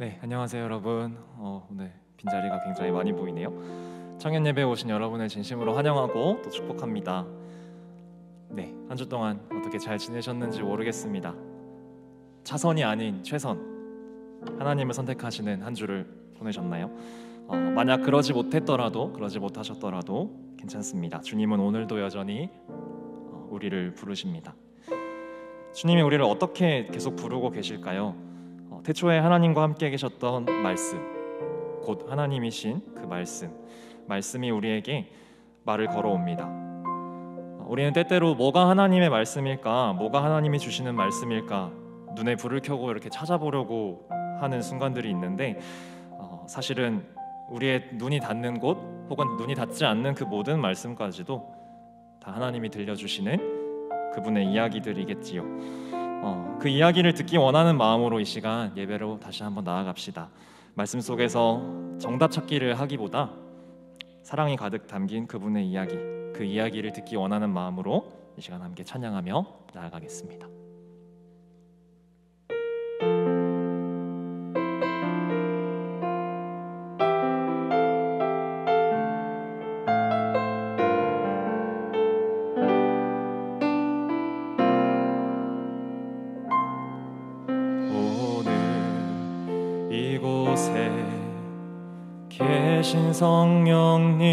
네, 안녕하세요 여러분. 오늘 빈자리가 굉장히 많이 보이네요. 청년 예배에 오신 여러분을 진심으로 환영하고 또 축복합니다. 네, 한 주 동안 어떻게 잘 지내셨는지 모르겠습니다. 차선이 아닌 최선, 하나님을 선택하시는 한 주를 보내셨나요? 만약 그러지 못하셨더라도 괜찮습니다. 주님은 오늘도 여전히 우리를 부르십니다. 주님이 우리를 어떻게 계속 부르고 계실까요? 태초에 하나님과 함께 계셨던 말씀, 곧 하나님이신 그 말씀이 우리에게 말을 걸어옵니다. 우리는 때때로 뭐가 하나님의 말씀일까, 뭐가 하나님이 주시는 말씀일까 눈에 불을 켜고 이렇게 찾아보려고 하는 순간들이 있는데 사실은 우리의 눈이 닿는 곳 혹은 눈이 닿지 않는 그 모든 말씀까지도 다 하나님이 들려주시는 그분의 이야기들이겠지요. 그 이야기를 듣기 원하는 마음으로 이 시간 예배로 다시 한번 나아갑시다. 말씀 속에서 정답 찾기를 하기보다 사랑이 가득 담긴 그분의 이야기, 그 이야기를 듣기 원하는 마음으로 이 시간 함께 찬양하며 나아가겠습니다. 이곳에 계신 성령님,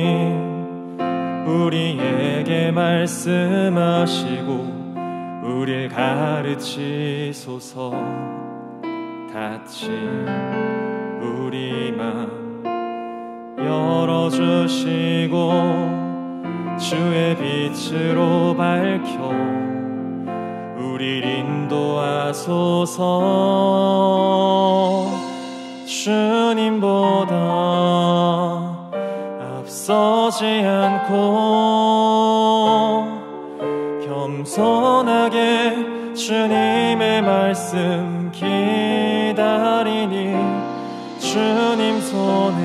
우리에게 말씀하시고 우릴 가르치소서. 닫힌 우리 맘 열어주시고 주의 빛으로 밝혀 우릴 인도하소서. 주님보다 앞서지 않고 겸손하게 주님의 말씀 기다리니 주님 손에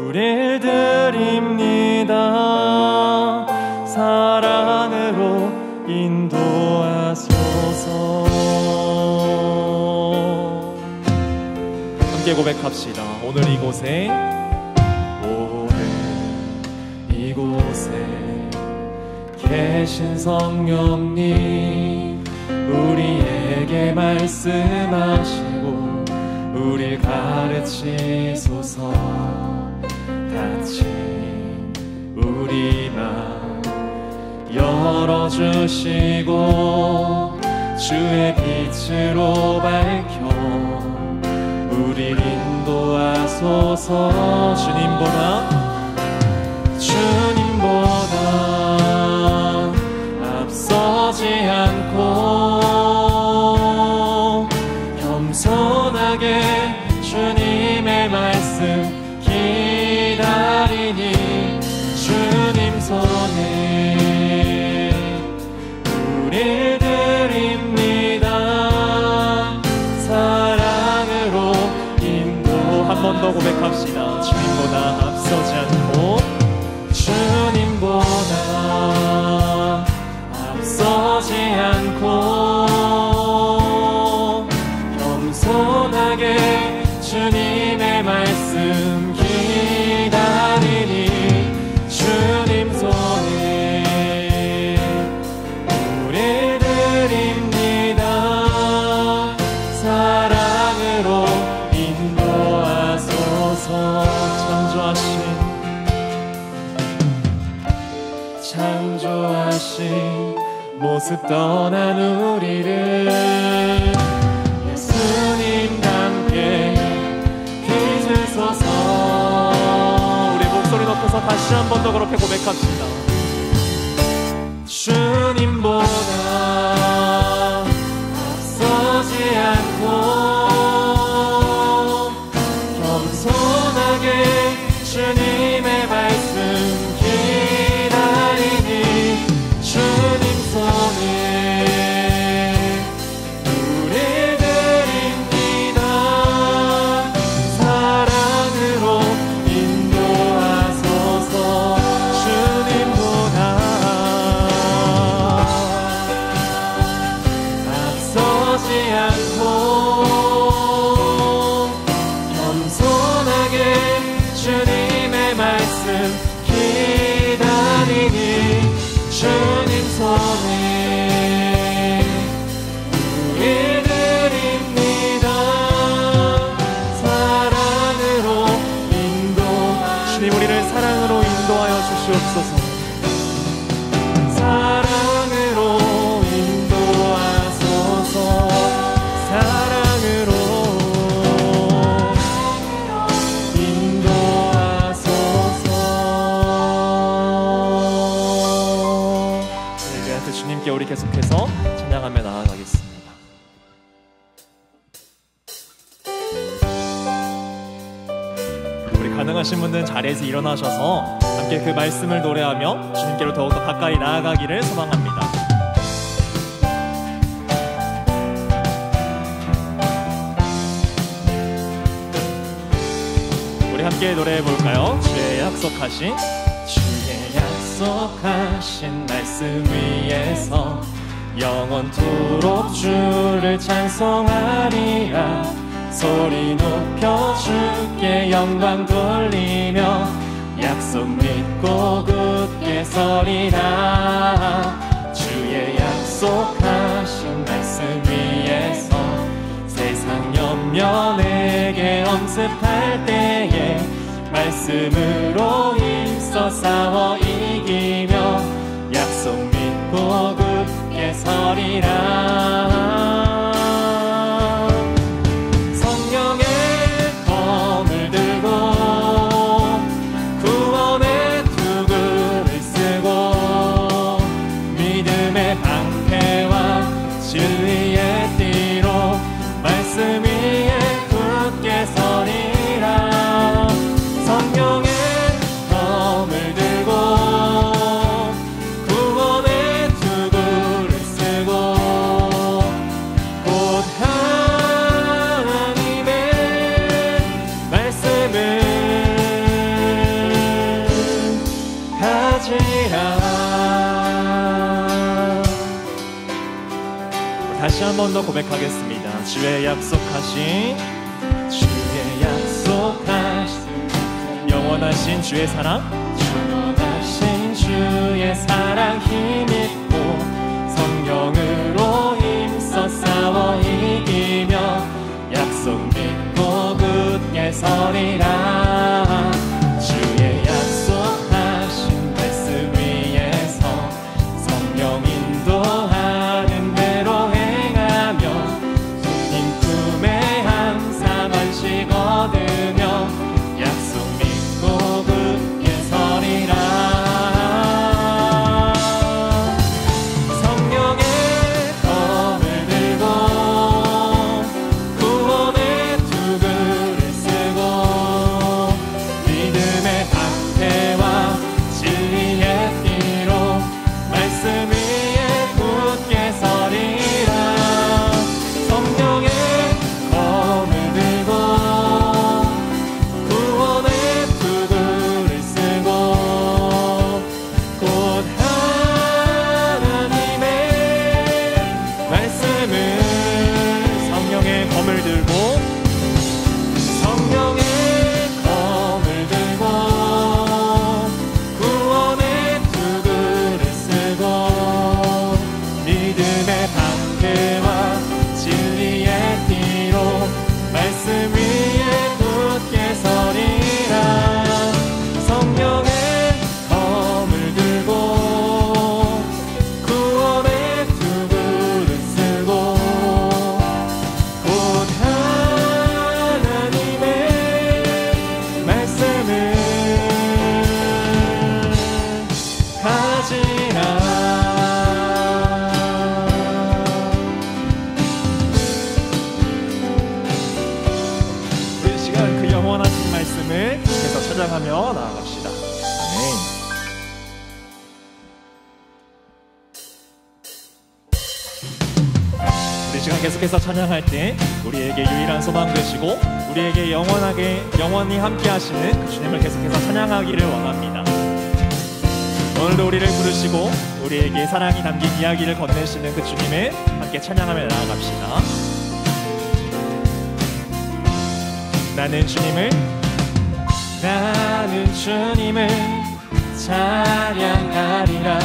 우릴 드립니다. 사랑으로 인도하소서. 함께 고백합시다. 오늘 이곳에 계신 성령님, 우리에게 말씀하시고 우릴 가르치소서. 닫힌 우리 맘 열어주시고 주의 빛으로 밝혀 우릴 인도하소서. 주님보다 앞서지 않고 겸손하게 주님의 말씀 기다리니 주님 손에 우릴 드립니다. 사랑으로 인도. 한 번 더 고백합시다. 주님보다 앞서지 않고 겸손하게 주님의 말씀 기다리니 주님 손에 우릴 드립니다. 사랑으로 인도하소서. 창조하신 모습 떠난 우리를 예수님과 함께 빚으소서. 우리 목소리 높여서 다시 한 번 더 그렇게 고백합시다. 주님보다 앞서지 않고 겸손하게 주님의 말씀 주님보다 그 주님께 우리 계속해서 찬양하며 나아가겠습니다. 우리 가능하신 분들은 자리에서 일어나셔서 함께 그 말씀을 노래하며 주님께로 더욱더 가까이 나아가기를 소망합니다. 우리 함께 노래해 볼까요? 주의 약속하신 말씀 위에서 영원토록 주를 찬송하리라. 소리 높여 주께 영광 돌리며 약속 믿고 굳게 서리라. 주의 약속하신 말씀 위에서 세상 연면에게 엄습할 때에 말씀으로 힘써 싸워 이기며 약속 믿고 굳게 서리라. 성령의 검을 들고 구원의 투구를 쓰고 믿음의 방패와 진리의 띠로 말씀 위에 굳게 서리라. 성령의 검을 들고 구원의 투구를 쓰고 곧 하나님의 말씀을 가지라. 다시 한 번 더 고백하겠습니다. 주의 약속하신 영원하신 주의 사랑, 영원하신 주의 사랑 힘입고 성령으로 힘써 싸워 이기며 약속 믿고 굳게 서리라. 주의 약속하신 말씀 위에서 성령 인도하는 대로 행하며 주님 품에 항상 안식 얻으며 약속 믿고 굳게 서리라. 성령의 검을 들고 구원의 투구를 쓰고 믿음의 방패와 진리의 띠로 말씀 위에 굳게 서리라. 성령의 검을 들고 구원의 투구를 쓰고 곧 하나님의 말씀을 성령의 검을 들고 성령의 검을 들고 구원의 투구를 쓰고 믿음의 방패와 진리의 띠로 말씀 위에 굳게 서리라. 성령의 검을 들고 구원의 투구를 쓰고 곧 하나님의 말씀을 가지라. 우리 시간 그 영원하신 말씀을 계속 찾아가며 나아갑시다. 아멘. 우리 시간 계속해서 찬양할 때 우리에게 유일한 소망 되시고 우리에게 영원히 함께 하시는 그 주님을 계속해서 찬양하기를 원합니다. 오늘도 우리를 부르시고 우리에게 사랑이 담긴 이야기를 건네시는 그 주님을 함께 찬양하며 나아갑시다. 나는 주님을 찬양하리라.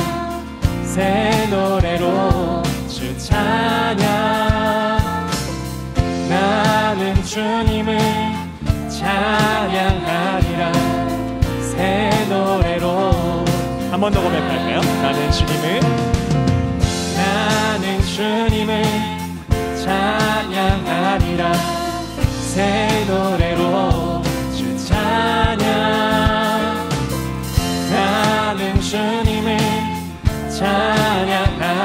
새 노래로 주 찬양. 나는 주님을 찬양하리라. 새 노래로 한 번 더 고백할까요? 나는 주님을 찬양하리라. 새 노래로 주 찬양. 나는 주님을 찬양하리라.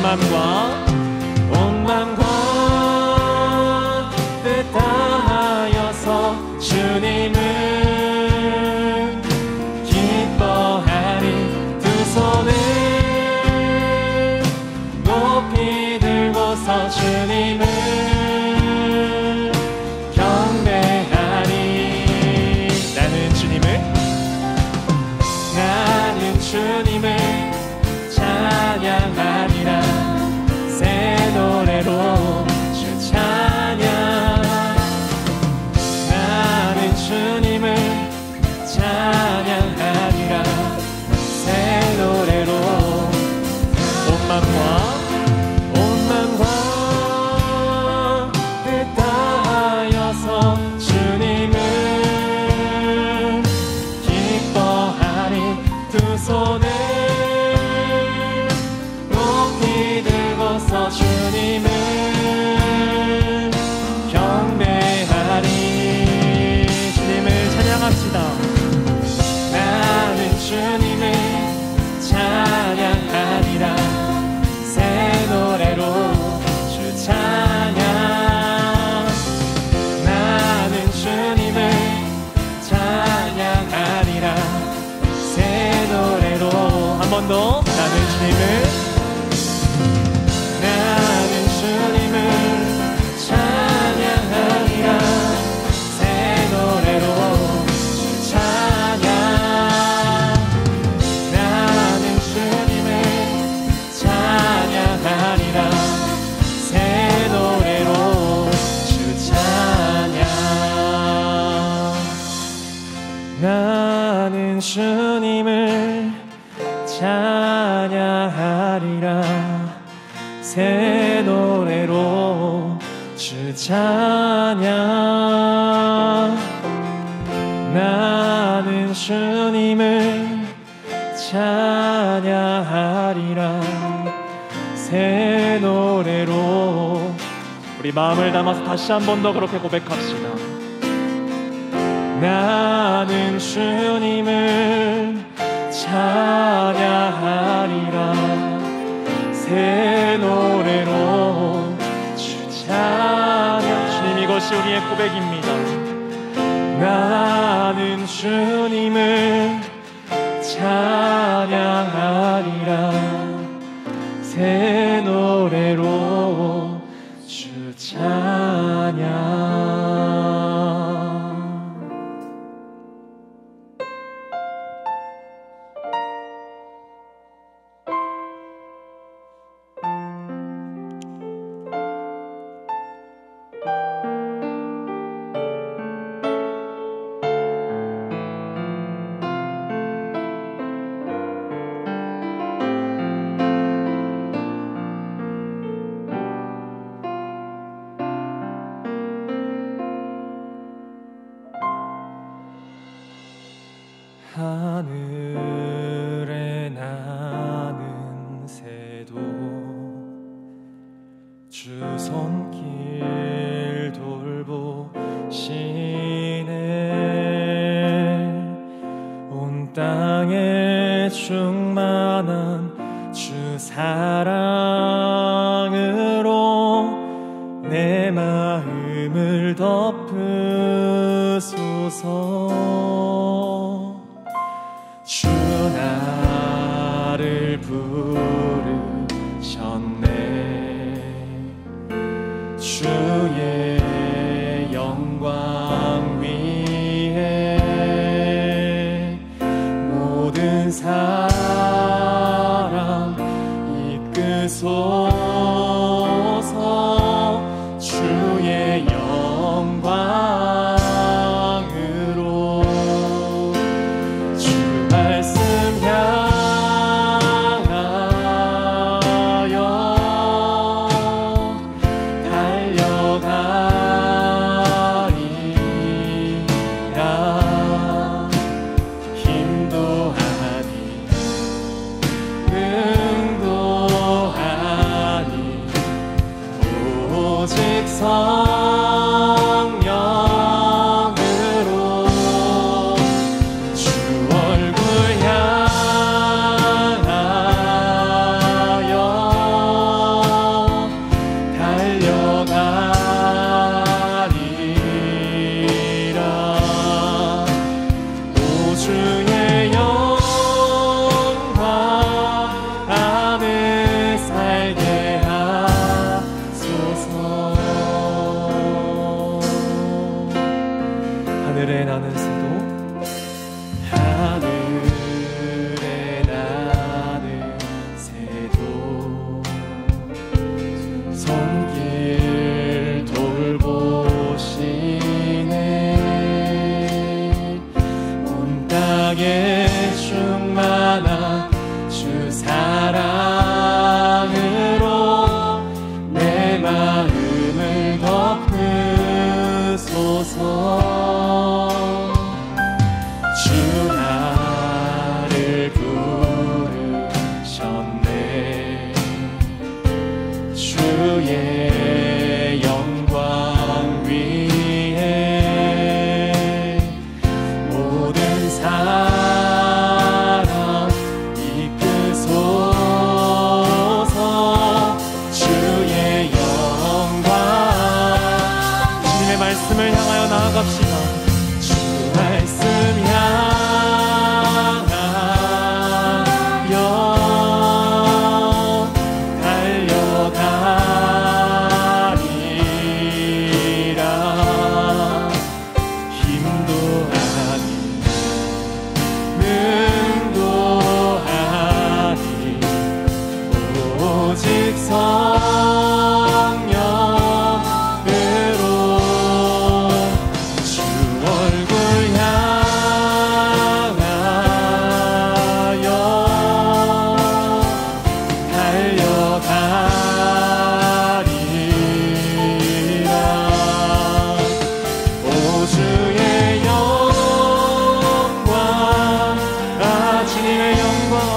온 맘과 뜻 다하여서 주님을 기뻐하리. 두 손을 높이 들고서 주님을 경배하리. 나는 주님을 찬양하리라. 새 노래로 주 찬양. 나는 주님을 찬양하리라. 새 노래로 온 맘과 뜻 다하여서 주님을 기뻐하리. 두 손을 높이 들고서 주님을 경배하리. 주님을 찬양합시다. 나는 주님을 찬양하리라. 새 노래로 주 찬양. 나는 주님을 찬양하리라. 새 노래로 한 번 더. 나는 주님을 찬양하리라. 새 노래로 주 찬양. 나는 주님을 찬양하리라. 새 노래로 주 찬양. 나는 주님을 찬양하리라. 새 노래로 주 찬양. 나는 주님을 찬양하리라. 새 노래로. 우리 마음을 담아서 다시 한 번 더 그렇게 고백합시다. 나는 주님을 찬양하리라. 새 노래로 주 찬양. 주님, 이것이 우리의 고백입니다. 나는 주님을 찬양하리라. 새 노래로 주 찬양. 하늘에 나는 새도 주 손길 돌보시네. 온 땅에 충만한 주 사랑으로 내 마음을 덮으소서. 주 나를 부르셨네. 주의 영광 위에 모든 사람 이끄소서. 주의 영광으로 주 말씀 향하여 달려가리라. 힘도 하니 능도 하니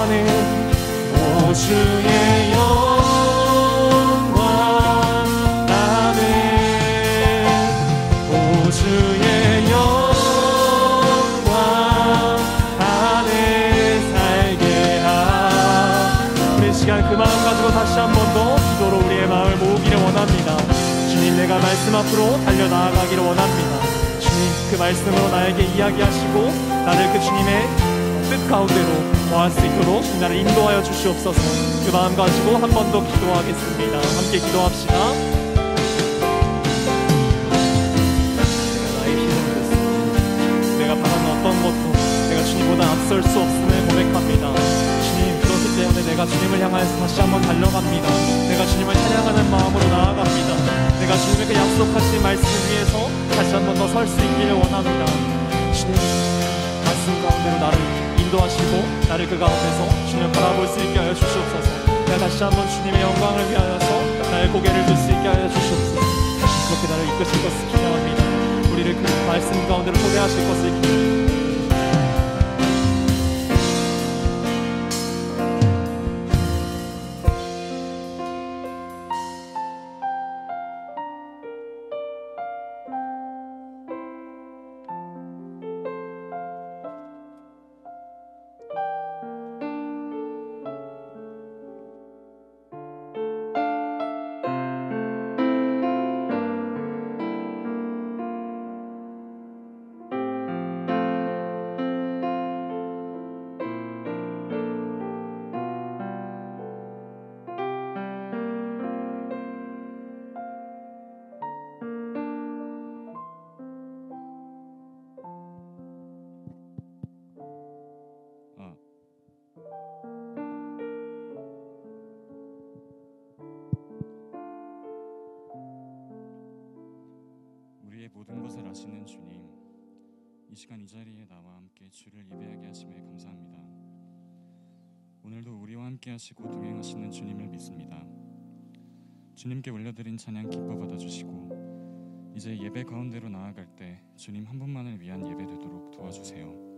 아멘. 오 주의 영광 아멘. 오 주의 영광 안에 살게 우리 시간 그 마음 가지고 다시 한 번 더 기도로 우리의 마음을 모으기를 원합니다. 주님, 내가 말씀 앞으로 달려나아가기를 원합니다. 주님, 그 말씀으로 나에게 이야기하시고 나를 그 주님의 뜻 가운데로 모할 수 있도록 나를 인도하여 주시옵소서. 그 마음 가지고 한 번 더 기도하겠습니다. 함께 기도합시다. 내가 나의 힘을 드렸습니다. 내가 바라는 어떤 것도 내가 주님보다 앞설 수 없음을 고백합니다. 주님, 그렇기 때문에 내가 주님을 향하여서 다시 한번 달려갑니다. 내가 주님을 찬양하는 마음으로 나아갑니다. 내가 주님에게 약속하신 말씀 위에서 다시 한번 더 설 수 있기를 원합니다. 주님, 말씀 가운데로 나를 인도하시고 나를 그 가운데서 주님을 바라볼 수 있게 하여 주시옵소서. 내가 다시 한번 주님의 영광을 위하여서 나의 고개를 들 수 있게 하여 주시옵소서. 그렇게 나를 이끄실 것을 기대합니다. 우리를 그 말씀 가운데로 초대하실 것을 기대합니다. 우리의 모든 것을 아시는 주님, 이 시간 이 자리에 나와 함께 주를 예배하게 하심에 감사합니다. 오늘도 우리와 함께 하시고 동행하시는 주님을 믿습니다. 주님께 올려드린 찬양 기뻐 받아주시고 이제 예배 가운데로 나아갈 때 주님 한 분만을 위한 예배 되도록 도와주세요.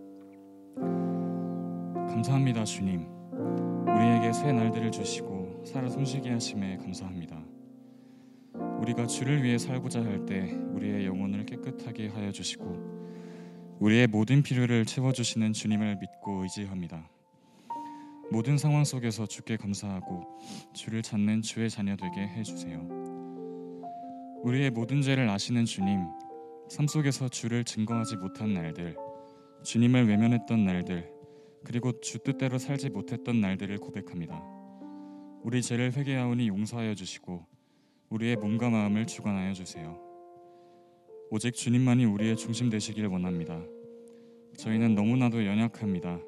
감사합니다. 주님, 우리에게 새 날들을 주시고 살아 숨쉬게 하심에 감사합니다. 우리가 주를 위해 살고자 할 때 우리의 영혼을 깨끗하게 하여 주시고 우리의 모든 필요를 채워주시는 주님을 믿고 의지합니다. 모든 상황 속에서 주께 감사하고 주를 찾는 주의 자녀 되게 해주세요. 우리의 모든 죄를 아시는 주님, 삶 속에서 주를 증거하지 못한 날들, 주님을 외면했던 날들, 그리고 주 뜻대로 살지 못했던 날들을 고백합니다. 우리 죄를 회개하오니 용서하여 주시고 우리의 몸과 마음을 주관하여 주세요. 오직 주님만이 우리의 중심 되시길 원합니다. 저희는 너무나도 연약합니다.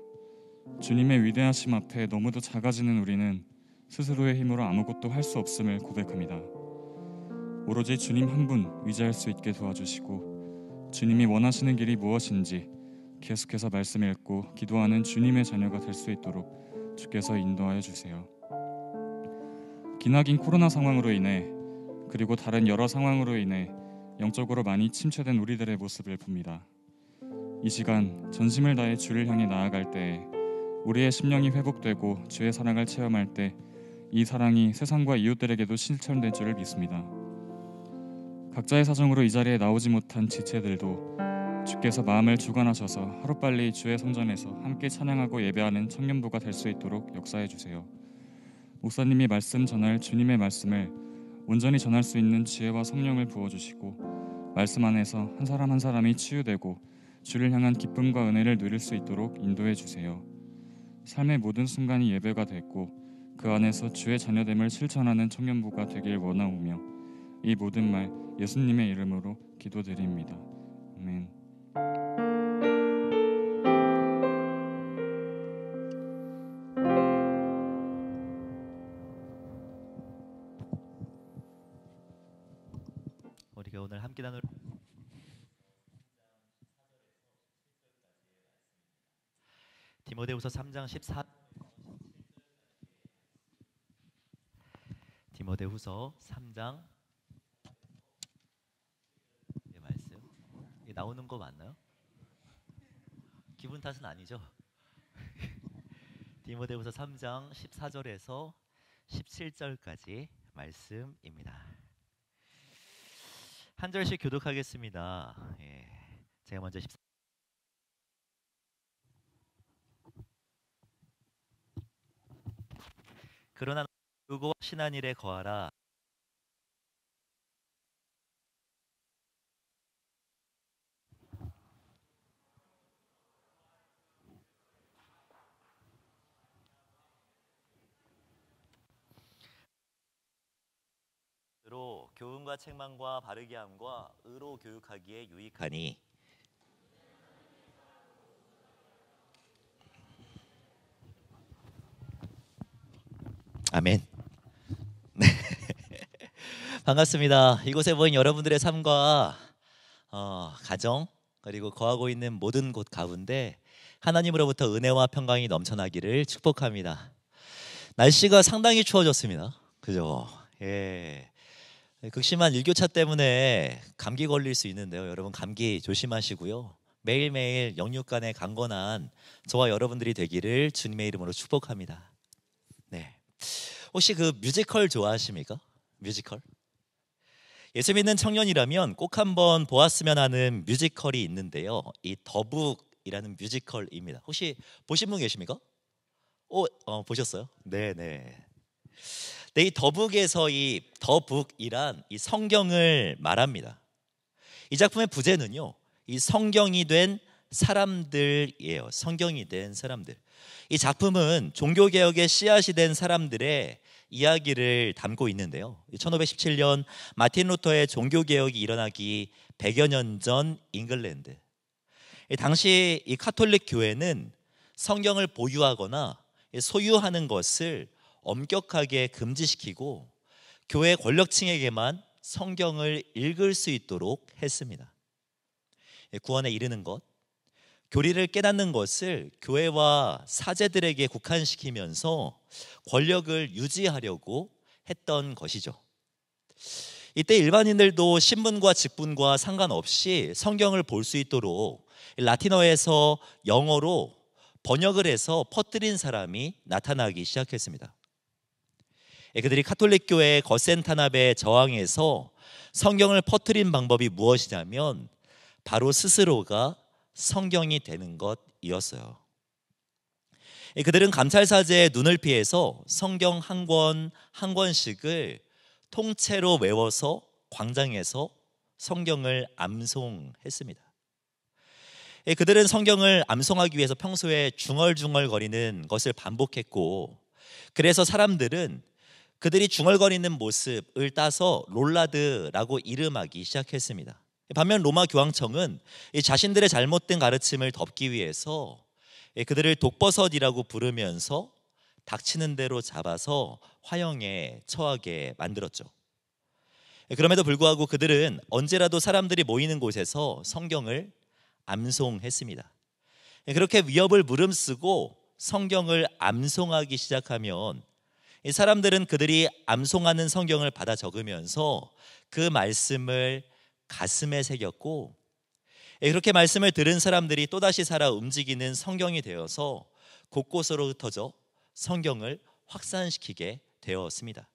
주님의 위대하심 앞에 너무도 작아지는 우리는 스스로의 힘으로 아무것도 할 수 없음을 고백합니다. 오로지 주님 한 분 의지할 수 있게 도와주시고 주님이 원하시는 길이 무엇인지 계속해서 말씀 읽고 기도하는 주님의 자녀가 될 수 있도록 주께서 인도하여 주세요. 기나긴 코로나 상황으로 인해 그리고 다른 여러 상황으로 인해 영적으로 많이 침체된 우리들의 모습을 봅니다. 이 시간 전심을 다해 주를 향해 나아갈 때 우리의 심령이 회복되고 주의 사랑을 체험할 때 이 사랑이 세상과 이웃들에게도 실천될 줄을 믿습니다. 각자의 사정으로 이 자리에 나오지 못한 지체들도 주께서 마음을 주관하셔서 하루빨리 주의 성전에서 함께 찬양하고 예배하는 청년부가 될 수 있도록 역사해 주세요. 목사님이 말씀 전할 주님의 말씀을 온전히 전할 수 있는 지혜와 성령을 부어주시고 말씀 안에서 한 사람 한 사람이 치유되고 주를 향한 기쁨과 은혜를 누릴 수 있도록 인도해 주세요. 삶의 모든 순간이 예배가 됐고 그 안에서 주의 자녀됨을 실천하는 청년부가 되길 원하오며 이 모든 말 예수님의 이름으로 기도드립니다. 아멘. 우리가 오늘 함께 나눌 디모데후서 3장 14 디모데후서 3장 이 말씀 이게 나오는 거 맞나요? 기분 탓은 아니죠? 디모데후서 3장 14절에서 17절까지 말씀입니다. 한 절씩 교독하겠습니다. 예, 제가 먼저 14. 그러나 의고와 신한 일에 거하라. 로 교훈과 책망과 바르게 함과 의로 교육하기에 유익하니 아멘. 네. 반갑습니다. 이곳에 모인 여러분들의 삶과 가정 그리고 거하고 있는 모든 곳 가운데 하나님으로부터 은혜와 평강이 넘쳐나기를 축복합니다. 날씨가 상당히 추워졌습니다. 그죠? 예. 극심한 일교차 때문에 감기 걸릴 수 있는데요. 여러분 감기 조심하시고요. 매일매일 영육간에 강건한 저와 여러분들이 되기를 주님의 이름으로 축복합니다. 네. 혹시 그 뮤지컬 좋아하십니까? 뮤지컬? 예수 믿는 청년이라면 꼭 한번 보았으면 하는 뮤지컬이 있는데요. 이 더북이라는 뮤지컬입니다. 혹시 보신 분 계십니까? 보셨어요? 네네. 네, 이 더북에서 이 더북이란 이 성경을 말합니다. 이 작품의 부제는요, 이 성경이 된 사람들이에요. 성경이 된 사람들. 이 작품은 종교개혁의 씨앗이 된 사람들의 이야기를 담고 있는데요. 1517년 마틴 루터의 종교개혁이 일어나기 100여 년 전 잉글랜드. 당시 이 카톨릭 교회는 성경을 보유하거나 소유하는 것을 엄격하게 금지시키고 교회 권력층에게만 성경을 읽을 수 있도록 했습니다. 구원에 이르는 것, 교리를 깨닫는 것을 교회와 사제들에게 국한시키면서 권력을 유지하려고 했던 것이죠. 이때 일반인들도 신분과 직분과 상관없이 성경을 볼 수 있도록 라틴어에서 영어로 번역을 해서 퍼뜨린 사람이 나타나기 시작했습니다. 그들이 카톨릭 교회의 거센 탄압에 저항해서 성경을 퍼뜨린 방법이 무엇이냐면 바로 스스로가 성경이 되는 것이었어요. 그들은 감찰사제의 눈을 피해서 성경 한 권 한 권씩을 통째로 외워서 광장에서 성경을 암송했습니다. 그들은 성경을 암송하기 위해서 평소에 중얼중얼거리는 것을 반복했고, 그래서 사람들은 그들이 중얼거리는 모습을 따서 롤라드라고 이름하기 시작했습니다. 반면 로마 교황청은 자신들의 잘못된 가르침을 덮기 위해서 그들을 독버섯이라고 부르면서 닥치는 대로 잡아서 화형에 처하게 만들었죠. 그럼에도 불구하고 그들은 언제라도 사람들이 모이는 곳에서 성경을 암송했습니다. 그렇게 위협을 무릅쓰고 성경을 암송하기 시작하면 이 사람들은 그들이 암송하는 성경을 받아 적으면서 그 말씀을 가슴에 새겼고, 그렇게 말씀을 들은 사람들이 또다시 살아 움직이는 성경이 되어서 곳곳으로 흩어져 성경을 확산시키게 되었습니다.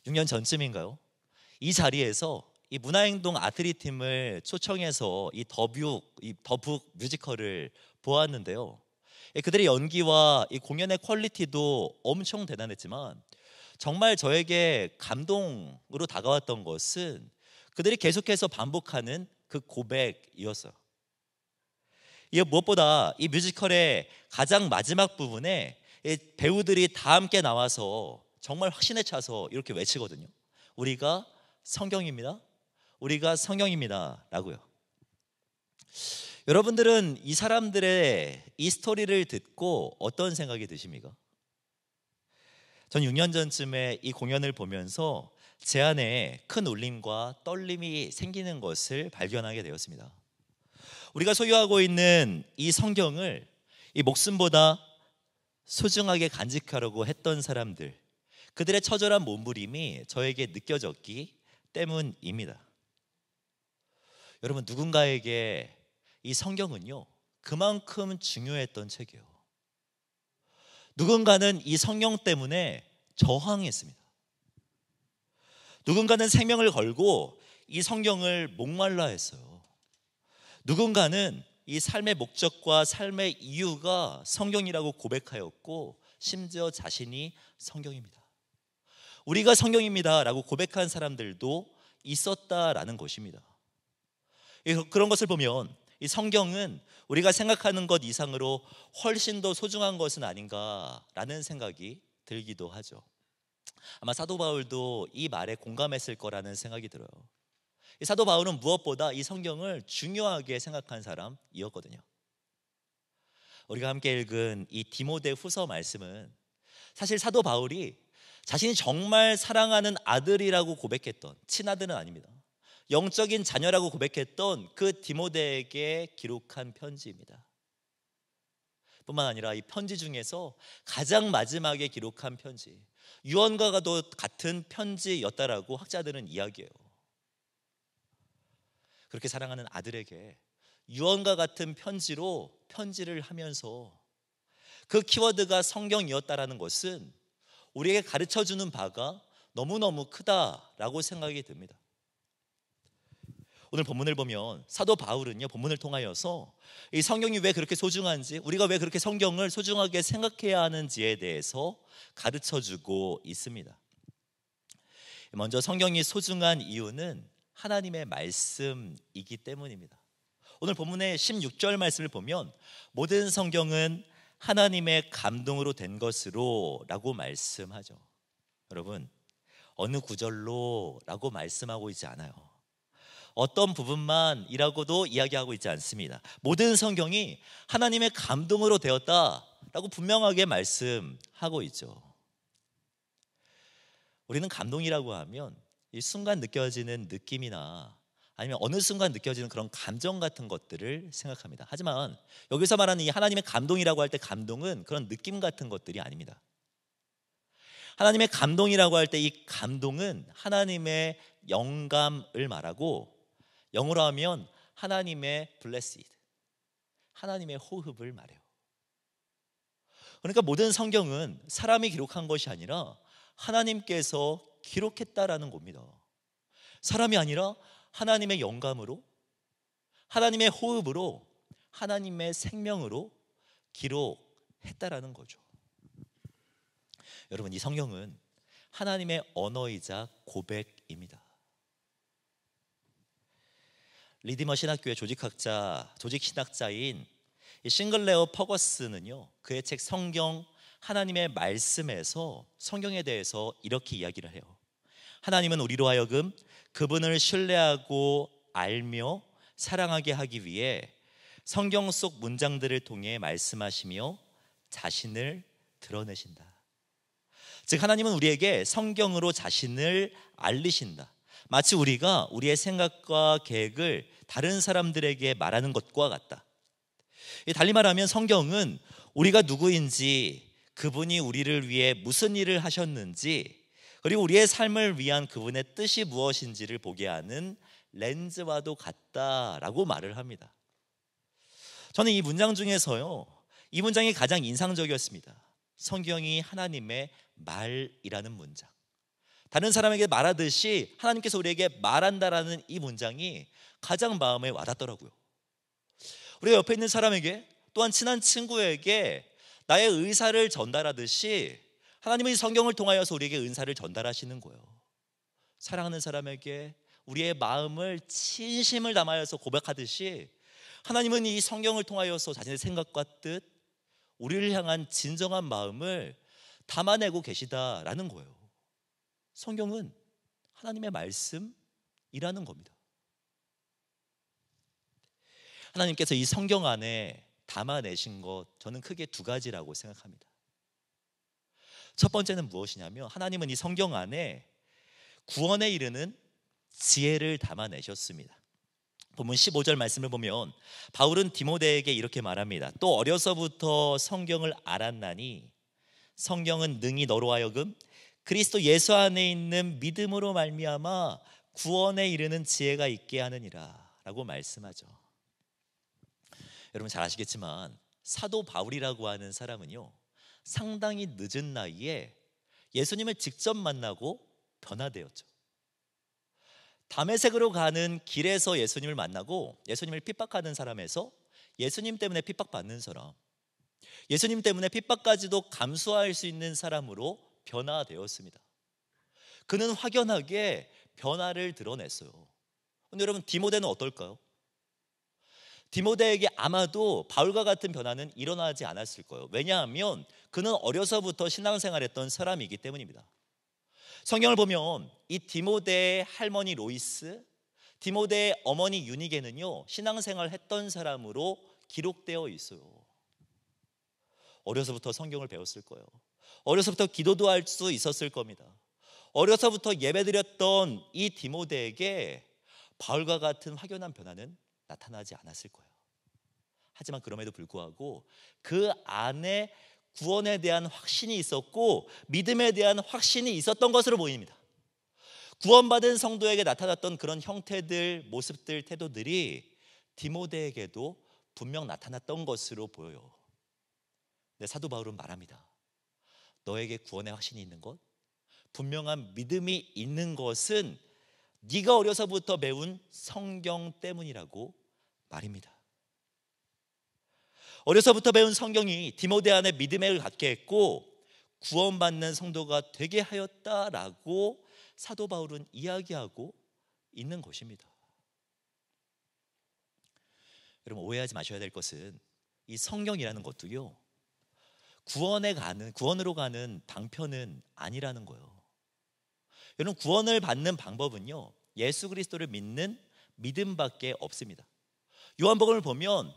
6년 전쯤인가요? 이 자리에서 이 문화행동 아트리팀을 초청해서 이 더북 뮤지컬을 보았는데요. 그들의 연기와 이 공연의 퀄리티도 엄청 대단했지만 정말 저에게 감동으로 다가왔던 것은 그들이 계속해서 반복하는 그 고백이었어요. 이 무엇보다 이 뮤지컬의 가장 마지막 부분에 이 배우들이 다 함께 나와서 정말 확신에 차서 이렇게 외치거든요. 우리가 성경입니다. 우리가 성경입니다. 라고요. 여러분들은 이 사람들의 이 스토리를 듣고 어떤 생각이 드십니까? 전 6년 전쯤에 이 공연을 보면서 제 안에 큰 울림과 떨림이 생기는 것을 발견하게 되었습니다. 우리가 소유하고 있는 이 성경을 이 목숨보다 소중하게 간직하려고 했던 사람들, 그들의 처절한 몸부림이 저에게 느껴졌기 때문입니다. 여러분, 누군가에게 이 성경은요 그만큼 중요했던 책이에요. 누군가는 이 성경 때문에 저항했습니다. 누군가는 생명을 걸고 이 성경을 목말라 했어요. 누군가는 이 삶의 목적과 삶의 이유가 성경이라고 고백하였고 심지어 자신이 성경입니다. 우리가 성경입니다 라고 고백한 사람들도 있었다라는 것입니다. 그런 것을 보면 이 성경은 우리가 생각하는 것 이상으로 훨씬 더 소중한 것은 아닌가라는 생각이 들기도 하죠. 아마 사도 바울도 이 말에 공감했을 거라는 생각이 들어요. 이 사도 바울은 무엇보다 이 성경을 중요하게 생각한 사람이었거든요. 우리가 함께 읽은 이 디모데 후서 말씀은 사실 사도 바울이 자신이 정말 사랑하는 아들이라고 고백했던, 친아들은 아닙니다, 영적인 자녀라고 고백했던 그 디모데에게 기록한 편지입니다. 뿐만 아니라 이 편지 중에서 가장 마지막에 기록한 편지, 유언과도 같은 편지였다라고 학자들은 이야기해요. 그렇게 사랑하는 아들에게 유언과 같은 편지로 편지를 하면서 그 키워드가 성경이었다라는 것은 우리에게 가르쳐주는 바가 너무너무 크다라고 생각이 듭니다. 오늘 본문을 보면 사도 바울은요, 본문을 통하여서 이 성경이 왜 그렇게 소중한지, 우리가 왜 그렇게 성경을 소중하게 생각해야 하는지에 대해서 가르쳐주고 있습니다. 먼저 성경이 소중한 이유는 하나님의 말씀이기 때문입니다. 오늘 본문의 16절 말씀을 보면 모든 성경은 하나님의 감동으로 된 것으로 라고 말씀하죠. 여러분, 어느 구절로 라고 말씀하고 있지 않아요. 어떤 부분만이라고도 이야기하고 있지 않습니다. 모든 성경이 하나님의 감동으로 되었다라고 분명하게 말씀하고 있죠. 우리는 감동이라고 하면 이 순간 느껴지는 느낌이나 아니면 어느 순간 느껴지는 그런 감정 같은 것들을 생각합니다. 하지만 여기서 말하는 이 하나님의 감동이라고 할 때 감동은 그런 느낌 같은 것들이 아닙니다. 하나님의 감동이라고 할 때 이 감동은 하나님의 영감을 말하고, 영어로 하면 하나님의 blessed, 하나님의 호흡을 말해요. 그러니까 모든 성경은 사람이 기록한 것이 아니라 하나님께서 기록했다라는 겁니다. 사람이 아니라 하나님의 영감으로, 하나님의 호흡으로, 하나님의 생명으로 기록했다라는 거죠. 여러분, 이 성경은 하나님의 언어이자 고백입니다. 리디머 신학교의 조직 신학자인 싱글레어 퍼거스는요, 그의 책 성경 하나님의 말씀에서 성경에 대해서 이렇게 이야기를 해요. 하나님은 우리로 하여금 그분을 신뢰하고 알며 사랑하게 하기 위해 성경 속 문장들을 통해 말씀하시며 자신을 드러내신다. 즉, 하나님은 우리에게 성경으로 자신을 알리신다. 마치 우리가 우리의 생각과 계획을 다른 사람들에게 말하는 것과 같다. 달리 말하면 성경은 우리가 누구인지, 그분이 우리를 위해 무슨 일을 하셨는지, 그리고 우리의 삶을 위한 그분의 뜻이 무엇인지를 보게 하는 렌즈와도 같다라고 말을 합니다. 저는 이 문장 중에서요, 이 문장이 가장 인상적이었습니다. 성경이 하나님의 말이라는 문장, 다른 사람에게 말하듯이 하나님께서 우리에게 말한다라는 이 문장이 가장 마음에 와닿더라고요. 우리가 옆에 있는 사람에게, 또한 친한 친구에게 나의 의사를 전달하듯이 하나님은 이 성경을 통하여서 우리에게 은사를 전달하시는 거예요. 사랑하는 사람에게 우리의 마음을 진심을 담아서 고백하듯이 하나님은 이 성경을 통하여서 자신의 생각과 뜻, 우리를 향한 진정한 마음을 담아내고 계시다라는 거예요. 성경은 하나님의 말씀이라는 겁니다. 하나님께서 이 성경 안에 담아내신 것, 저는 크게 두 가지라고 생각합니다. 첫 번째는 무엇이냐면, 하나님은 이 성경 안에 구원에 이르는 지혜를 담아내셨습니다. 본문 15절 말씀을 보면 바울은 디모데에게 이렇게 말합니다. 또 어려서부터 성경을 알았나니 성경은 능히 너로 하여금 그리스도 예수 안에 있는 믿음으로 말미암아 구원에 이르는 지혜가 있게 하느니라 라고 말씀하죠. 여러분 잘 아시겠지만 사도 바울이라고 하는 사람은요, 상당히 늦은 나이에 예수님을 직접 만나고 변화되었죠. 다메섹으로 가는 길에서 예수님을 만나고 예수님을 핍박하는 사람에서 예수님 때문에 핍박받는 사람, 예수님 때문에 핍박까지도 감수할 수 있는 사람으로 변화되었습니다. 그는 확연하게 변화를 드러냈어요. 근데 여러분, 디모데는 어떨까요? 디모데에게 아마도 바울과 같은 변화는 일어나지 않았을 거예요. 왜냐하면 그는 어려서부터 신앙생활했던 사람이기 때문입니다. 성경을 보면 이 디모데의 할머니 로이스, 디모데의 어머니 유니게는요, 신앙생활을 했던 사람으로 기록되어 있어요. 어려서부터 성경을 배웠을 거예요. 어려서부터 기도도 할 수 있었을 겁니다. 어려서부터 예배드렸던 이 디모데에게 바울과 같은 확연한 변화는 나타나지 않았을 거예요. 하지만 그럼에도 불구하고 그 안에 구원에 대한 확신이 있었고 믿음에 대한 확신이 있었던 것으로 보입니다. 구원받은 성도에게 나타났던 그런 형태들, 모습들, 태도들이 디모데에게도 분명 나타났던 것으로 보여요. 근데 사도 바울은 말합니다. 너에게 구원의 확신이 있는 것, 분명한 믿음이 있는 것은 네가 어려서부터 배운 성경 때문이라고 말입니다. 어려서부터 배운 성경이 디모데 안에 믿음을 갖게 했고 구원받는 성도가 되게 하였다라고 사도 바울은 이야기하고 있는 것입니다. 여러분, 오해하지 마셔야 될 것은 이 성경이라는 것도요, 구원으로 가는 방편은 아니라는 거예요. 여러분, 구원을 받는 방법은요, 예수 그리스도를 믿는 믿음밖에 없습니다. 요한복음을 보면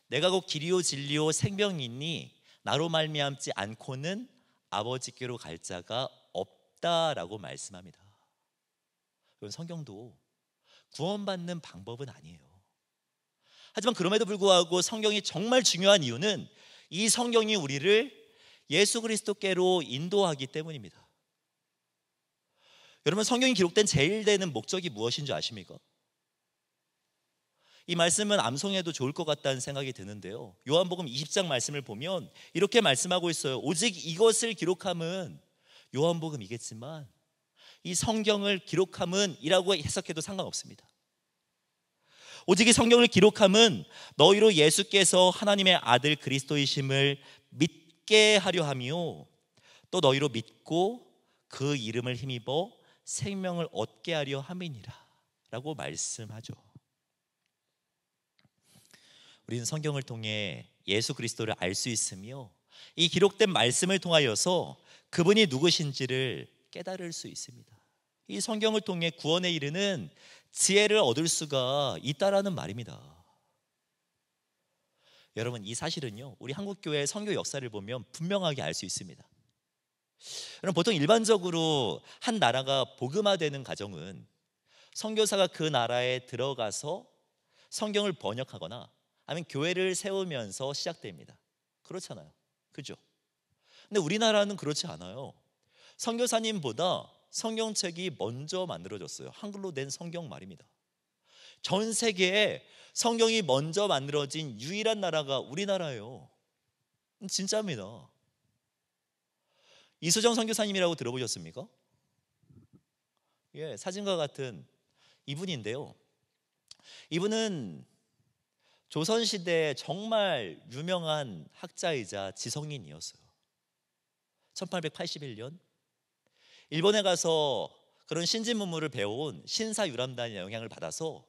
내가 곧 길이요 진리요 생명이니 나로 말미암지 않고는 아버지께로 갈 자가 없다라고 말씀합니다. 여러분, 성경도 구원받는 방법은 아니에요. 하지만 그럼에도 불구하고 성경이 정말 중요한 이유는 이 성경이 우리를 예수 그리스도께로 인도하기 때문입니다. 여러분, 성경이 기록된 제일 되는 목적이 무엇인 줄 아십니까? 이 말씀은 암송해도 좋을 것 같다는 생각이 드는데요, 요한복음 20장 말씀을 보면 이렇게 말씀하고 있어요. 오직 이것을 기록함은, 요한복음이겠지만 이 성경을 기록함은 이라고 해석해도 상관없습니다. 오직 이 성경을 기록함은 너희로 예수께서 하나님의 아들 그리스도이심을 믿게 하려 하며 또 너희로 믿고 그 이름을 힘입어 생명을 얻게 하려 함이니라 라고 말씀하죠. 우리는 성경을 통해 예수 그리스도를 알 수 있으며 이 기록된 말씀을 통하여서 그분이 누구신지를 깨달을 수 있습니다. 이 성경을 통해 구원에 이르는 지혜를 얻을 수가 있다라는 말입니다. 여러분, 이 사실은요, 우리 한국교회의 선교 역사를 보면 분명하게 알 수 있습니다. 여러분, 보통 일반적으로 한 나라가 복음화되는 과정은 선교사가 그 나라에 들어가서 성경을 번역하거나 아니면 교회를 세우면서 시작됩니다. 그렇잖아요, 그죠? 근데 우리나라는 그렇지 않아요. 선교사님보다 성경책이 먼저 만들어졌어요. 한글로 된 성경 말입니다. 전 세계에 성경이 먼저 만들어진 유일한 나라가 우리나라예요. 진짜입니다. 이수정 선교사님이라고 들어보셨습니까? 예, 사진과 같은 이분인데요, 이분은 조선시대에 정말 유명한 학자이자 지성인이었어요. 1881년 일본에 가서 그런 신진문물을 배워온 신사유람단의 영향을 받아서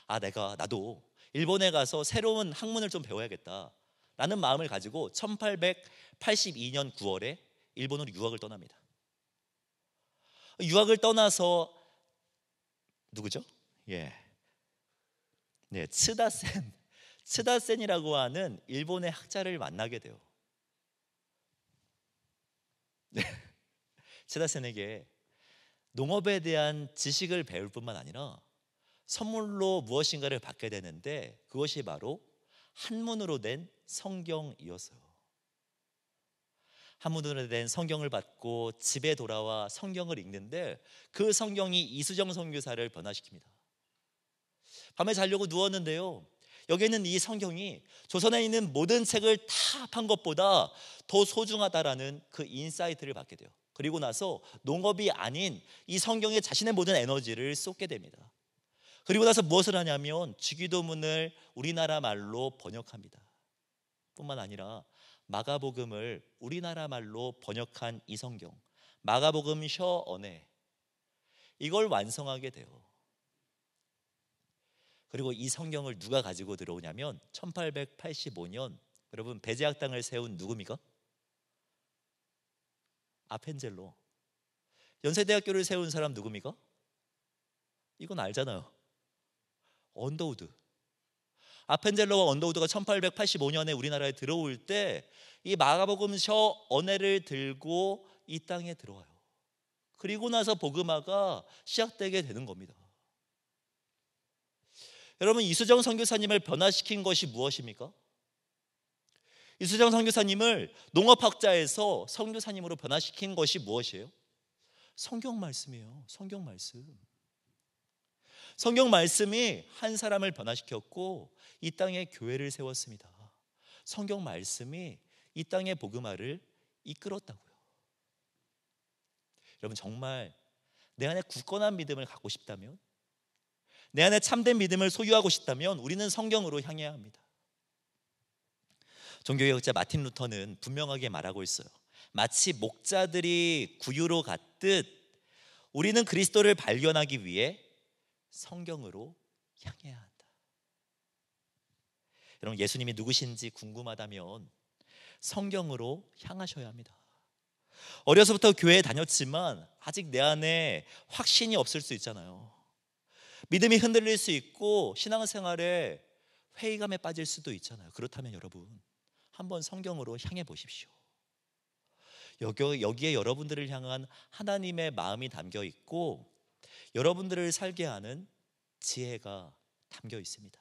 나도 일본에 가서 새로운 학문을 좀 배워야겠다라는 마음을 가지고 1882년 9월에 일본으로 유학을 떠납니다. 유학을 떠나서 누구죠? 네, 츠다센이라고 하는 일본의 학자를 만나게 돼요. 츠다센에게 농업에 대한 지식을 배울 뿐만 아니라 선물로 무엇인가를 받게 되는데 그것이 바로 한문으로 된 성경이었어요. 한문으로 된 성경을 받고 집에 돌아와 성경을 읽는데 그 성경이 이수정 선교사를 변화시킵니다. 밤에 자려고 누웠는데요, 여기 있는 이 성경이 조선에 있는 모든 책을 다 합한 것보다 더 소중하다라는 그 인사이트를 받게 돼요. 그리고 나서 농업이 아닌 이 성경에 자신의 모든 에너지를 쏟게 됩니다. 그리고 나서 무엇을 하냐면 주기도문을 우리나라 말로 번역합니다. 뿐만 아니라 마가복음을 우리나라 말로 번역한 이 성경, 마가복음 셔언에 이걸 완성하게 돼요. 그리고 이 성경을 누가 가지고 들어오냐면 1885년 여러분 배제학당을 세운 누굽니까? 아펜젤로. 연세대학교를 세운 사람 누굽니까? 이건 알잖아요. 언더우드. 아펜젤로와 언더우드가 1885년에 우리나라에 들어올 때 이 마가복음 셔언해를 들고 이 땅에 들어와요. 그리고 나서 복음화가 시작되게 되는 겁니다. 여러분, 이수정 선교사님을 변화시킨 것이 무엇입니까? 이수정 선교사님을 농업학자에서 선교사님으로 변화시킨 것이 무엇이에요? 성경 말씀이에요. 성경 말씀. 성경 말씀이 한 사람을 변화시켰고 이 땅에 교회를 세웠습니다. 성경 말씀이 이 땅의 복음화를 이끌었다고요. 여러분, 정말 내 안에 굳건한 믿음을 갖고 싶다면, 내 안에 참된 믿음을 소유하고 싶다면 우리는 성경으로 향해야 합니다. 종교개혁자 마틴 루터는 분명하게 말하고 있어요. 마치 목자들이 구유로 갔듯 우리는 그리스도를 발견하기 위해 성경으로 향해야 한다. 여러분, 예수님이 누구신지 궁금하다면 성경으로 향하셔야 합니다. 어려서부터 교회에 다녔지만 아직 내 안에 확신이 없을 수 있잖아요. 믿음이 흔들릴 수 있고 신앙생활에 회의감에 빠질 수도 있잖아요. 그렇다면 여러분, 한번 성경으로 향해 보십시오. 여기에 여러분들을 향한 하나님의 마음이 담겨 있고 여러분들을 살게 하는 지혜가 담겨 있습니다.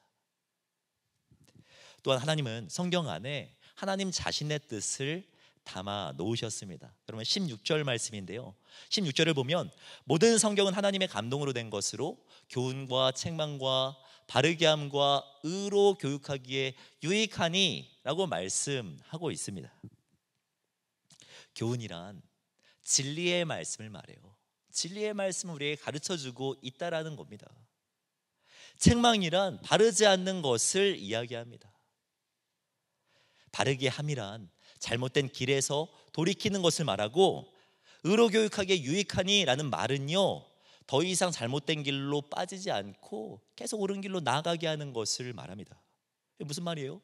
또한 하나님은 성경 안에 하나님 자신의 뜻을 담아 놓으셨습니다. 그러면 16절 말씀인데요, 16절을 보면 모든 성경은 하나님의 감동으로 된 것으로 교훈과 책망과 바르게 함과 의로 교육하기에 유익하니 라고 말씀하고 있습니다. 교훈이란 진리의 말씀을 말해요. 진리의 말씀을 우리에게 가르쳐주고 있다라는 겁니다. 책망이란 바르지 않는 것을 이야기합니다. 바르게 함이란 잘못된 길에서 돌이키는 것을 말하고, 의로 교육하기에 유익하니 라는 말은요, 더 이상 잘못된 길로 빠지지 않고 계속 옳은 길로 나아가게 하는 것을 말합니다. 이게 무슨 말이에요?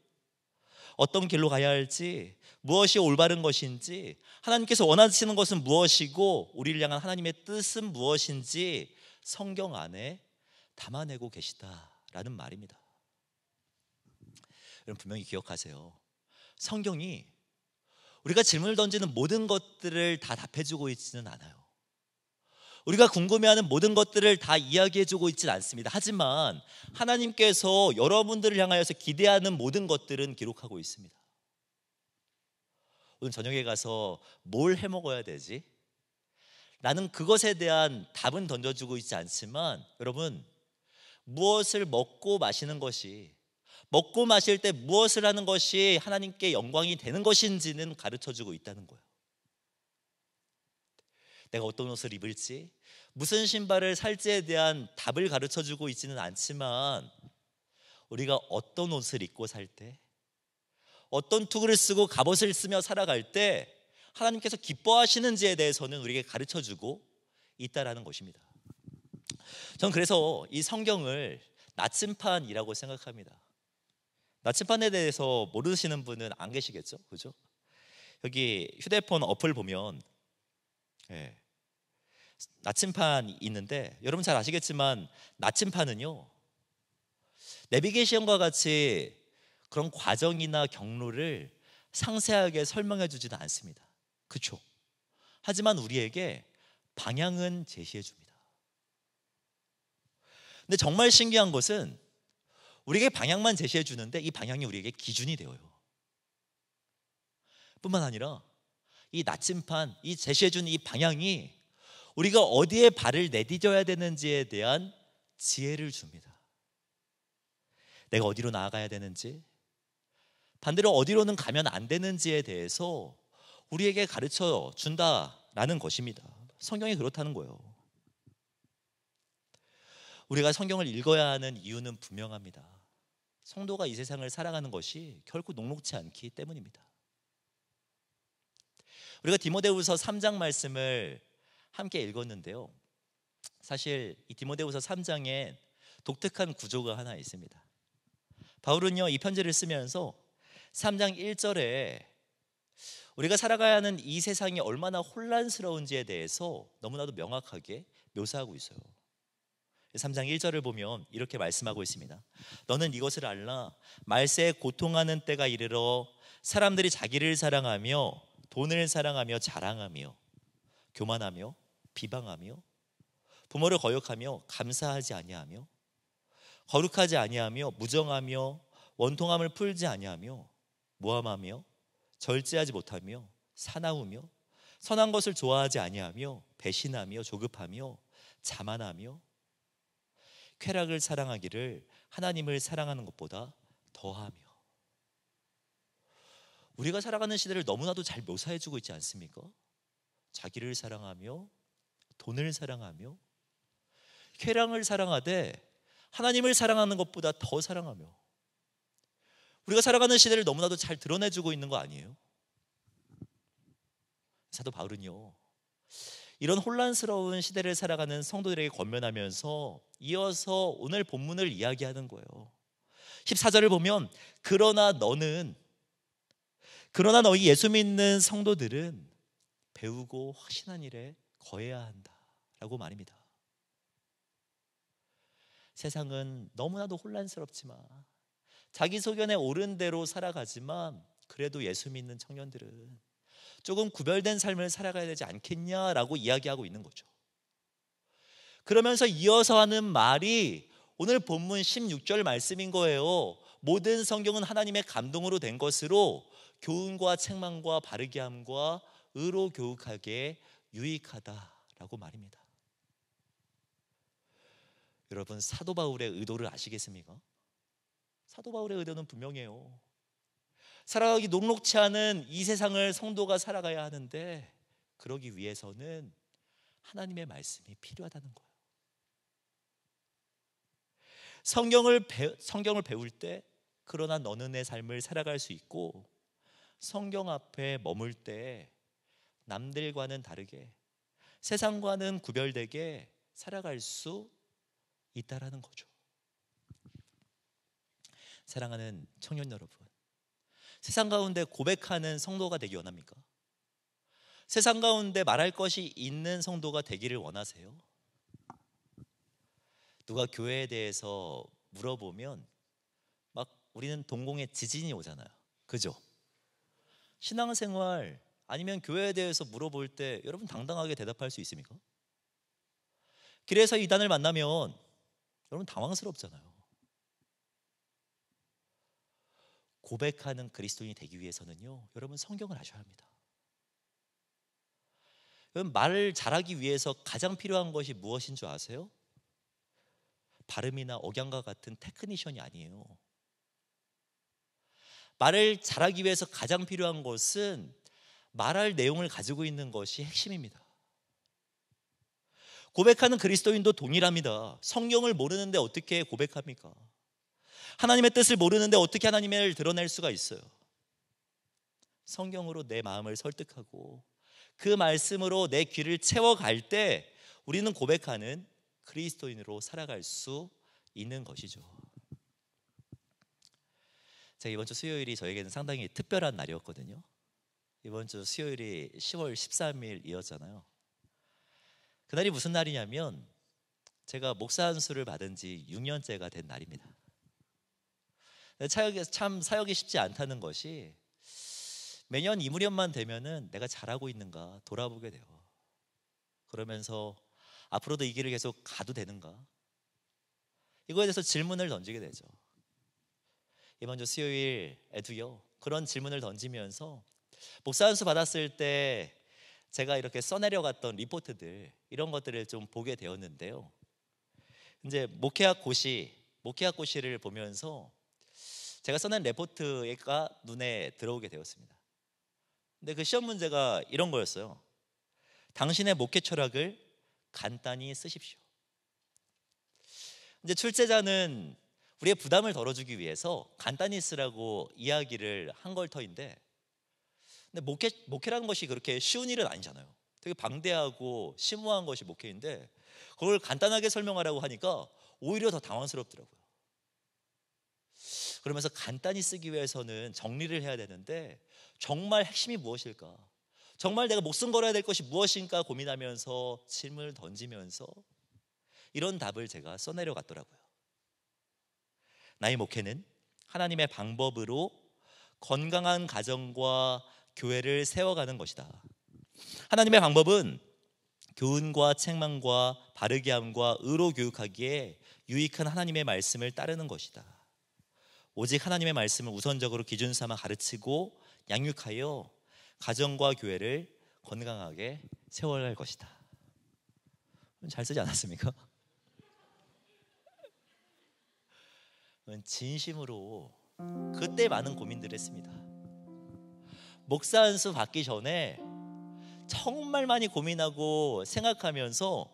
어떤 길로 가야 할지, 무엇이 올바른 것인지, 하나님께서 원하시는 것은 무엇이고 우리를 향한 하나님의 뜻은 무엇인지 성경 안에 담아내고 계시다라는 말입니다. 여러분, 분명히 기억하세요. 성경이 우리가 질문을 던지는 모든 것들을 다 답해주고 있지는 않아요. 우리가 궁금해하는 모든 것들을 다 이야기해주고 있지는 않습니다. 하지만 하나님께서 여러분들을 향하여서 기대하는 모든 것들은 기록하고 있습니다. 오늘 저녁에 가서 뭘 해먹어야 되지? 라는 그것에 대한 답은 던져주고 있지 않지만, 여러분, 무엇을 먹고 마시는 것이, 먹고 마실 때 무엇을 하는 것이 하나님께 영광이 되는 것인지는 가르쳐주고 있다는 거예요. 내가 어떤 옷을 입을지, 무슨 신발을 살지에 대한 답을 가르쳐주고 있지는 않지만, 우리가 어떤 옷을 입고 살 때, 어떤 투구를 쓰고 갑옷을 쓰며 살아갈 때 하나님께서 기뻐하시는지에 대해서는 우리에게 가르쳐주고 있다라는 것입니다. 저는 그래서 이 성경을 나침판이라고 생각합니다. 나침판에 대해서 모르시는 분은 안 계시겠죠? 그죠? 여기 휴대폰 어플 보면 나침판이 있는데, 여러분 잘 아시겠지만 나침판은요, 내비게이션과 같이 그런 과정이나 경로를 상세하게 설명해 주지는 않습니다. 그렇죠? 하지만 우리에게 방향은 제시해 줍니다. 근데 정말 신기한 것은 우리에게 방향만 제시해 주는데 이 방향이 우리에게 기준이 되어요. 뿐만 아니라 이 나침판, 이 제시해 주는 이 방향이 우리가 어디에 발을 내디뎌야 되는지에 대한 지혜를 줍니다. 내가 어디로 나아가야 되는지, 반대로 어디로는 가면 안 되는지에 대해서 우리에게 가르쳐 준다라는 것입니다. 성경이 그렇다는 거예요. 우리가 성경을 읽어야 하는 이유는 분명합니다. 성도가 이 세상을 살아가는 것이 결코 녹록지 않기 때문입니다. 우리가 디모데후서 3장 말씀을 함께 읽었는데요, 사실 이 디모데후서 3장에 독특한 구조가 하나 있습니다. 바울은요, 이 편지를 쓰면서 3장 1절에 우리가 살아가야 하는 이 세상이 얼마나 혼란스러운지에 대해서 너무나도 명확하게 묘사하고 있어요. 3장 1절을 보면 이렇게 말씀하고 있습니다. 너는 이것을 알라. 말세에 고통하는 때가 이르러 사람들이 자기를 사랑하며 돈을 사랑하며 자랑하며 교만하며 비방하며 부모를 거역하며 감사하지 아니하며 거룩하지 아니하며 무정하며 원통함을 풀지 아니하며 모함하며 절제하지 못하며 사나우며 선한 것을 좋아하지 아니하며 배신하며 조급하며 자만하며 쾌락을 사랑하기를 하나님을 사랑하는 것보다 더하며. 우리가 살아가는 시대를 너무나도 잘 묘사해주고 있지 않습니까? 자기를 사랑하며 돈을 사랑하며 쾌락을 사랑하되 하나님을 사랑하는 것보다 더 사랑하며. 우리가 살아가는 시대를 너무나도 잘 드러내주고 있는 거 아니에요? 사도 바울은요, 이런 혼란스러운 시대를 살아가는 성도들에게 권면하면서 이어서 오늘 본문을 이야기하는 거예요. 14절을 보면 그러나 너희 예수 믿는 성도들은 배우고 확신한 일에 거해야 한다라고 말입니다. 세상은 너무나도 혼란스럽지만 자기 소견에 옳은 대로 살아가지만 그래도 예수 믿는 청년들은 조금 구별된 삶을 살아가야 되지 않겠냐라고 이야기하고 있는 거죠. 그러면서 이어서 하는 말이 오늘 본문 16절 말씀인 거예요. 모든 성경은 하나님의 감동으로 된 것으로 교훈과 책망과 바르게 함과 의로 교육하기에 유익하다라고 말입니다. 여러분, 사도 바울의 의도를 아시겠습니까? 사도 바울의 의도는 분명해요. 살아가기 녹록지 않은 이 세상을 성도가 살아가야 하는데 그러기 위해서는 하나님의 말씀이 필요하다는 거예요. 성경을 배울 때 그러나 너는 내 삶을 살아갈 수 있고 성경 앞에 머물 때 남들과는 다르게 세상과는 구별되게 살아갈 수 있다라는 거죠. 사랑하는 청년 여러분, 세상 가운데 고백하는 성도가 되기 원합니까? 세상 가운데 말할 것이 있는 성도가 되기를 원하세요? 누가 교회에 대해서 물어보면 막 우리는 동공에 지진이 오잖아요. 그죠? 신앙생활 아니면 교회에 대해서 물어볼 때 여러분 당당하게 대답할 수 있습니까? 길에서 이단을 만나면 여러분 당황스럽잖아요. 고백하는 그리스도인이 되기 위해서는요, 여러분 성경을 아셔야 합니다. 여러분, 말을 잘하기 위해서 가장 필요한 것이 무엇인 줄 아세요? 발음이나 억양과 같은 테크니션이 아니에요. 말을 잘하기 위해서 가장 필요한 것은 말할 내용을 가지고 있는 것이 핵심입니다. 고백하는 그리스도인도 동일합니다. 성경을 모르는데 어떻게 고백합니까? 하나님의 뜻을 모르는데 어떻게 하나님을 드러낼 수가 있어요? 성경으로 내 마음을 설득하고 그 말씀으로 내 귀를 채워갈 때 우리는 고백하는 그리스도인으로 살아갈 수 있는 것이죠. 제가 이번 주 수요일이 저에게는 상당히 특별한 날이었거든요. 이번 주 수요일이 10월 13일이었잖아요. 그날이 무슨 날이냐면 제가 목사 안수를 받은 지 6년째가 된 날입니다. 참 사역이 쉽지 않다는 것이 매년 이 무렵만 되면은 내가 잘하고 있는가 돌아보게 돼요. 그러면서 앞으로도 이 길을 계속 가도 되는가, 이거에 대해서 질문을 던지게 되죠. 이번 주 수요일에도요 그런 질문을 던지면서 목사 안수 받았을 때 제가 이렇게 써내려갔던 리포트들, 이런 것들을 좀 보게 되었는데요. 이제 목회학 고시를 보면서 제가 써낸 레포트가 눈에 들어오게 되었습니다. 근데 그 시험 문제가 이런 거였어요. 당신의 목회 철학을 간단히 쓰십시오. 이제 출제자는 우리의 부담을 덜어주기 위해서 간단히 쓰라고 이야기를 한 걸 터인데, 근데 목회라는 것이 그렇게 쉬운 일은 아니잖아요. 되게 방대하고 심오한 것이 목회인데 그걸 간단하게 설명하라고 하니까 오히려 더 당황스럽더라고요. 그러면서 간단히 쓰기 위해서는 정리를 해야 되는데 정말 핵심이 무엇일까? 정말 내가 목숨 걸어야 될 것이 무엇인가 고민하면서 질문을 던지면서 이런 답을 제가 써내려갔더라고요. 나의 목회는 하나님의 방법으로 건강한 가정과 교회를 세워가는 것이다. 하나님의 방법은 교훈과 책망과 바르게 함과 의로 교육하기에 유익한 하나님의 말씀을 따르는 것이다. 오직 하나님의 말씀을 우선적으로 기준 삼아 가르치고 양육하여 가정과 교회를 건강하게 세워갈 것이다. 잘 쓰지 않았습니까? 진심으로 그때 많은 고민들을 했습니다. 목사 안수 받기 전에 정말 많이 고민하고 생각하면서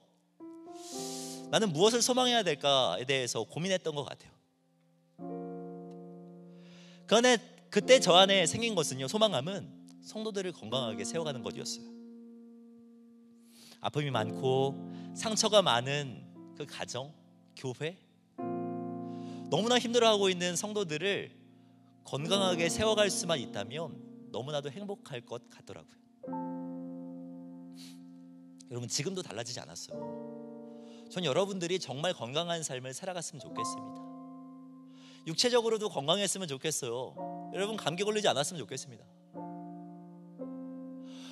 나는 무엇을 소망해야 될까에 대해서 고민했던 것 같아요. 그때 저 안에 생긴 것은요, 소망함은 성도들을 건강하게 세워가는 것이었어요. 아픔이 많고 상처가 많은 그 가정, 교회, 너무나 힘들어하고 있는 성도들을 건강하게 세워갈 수만 있다면 너무나도 행복할 것 같더라고요. 여러분, 지금도 달라지지 않았어요. 전 여러분들이 정말 건강한 삶을 살아갔으면 좋겠습니다. 육체적으로도 건강했으면 좋겠어요. 여러분, 감기 걸리지 않았으면 좋겠습니다.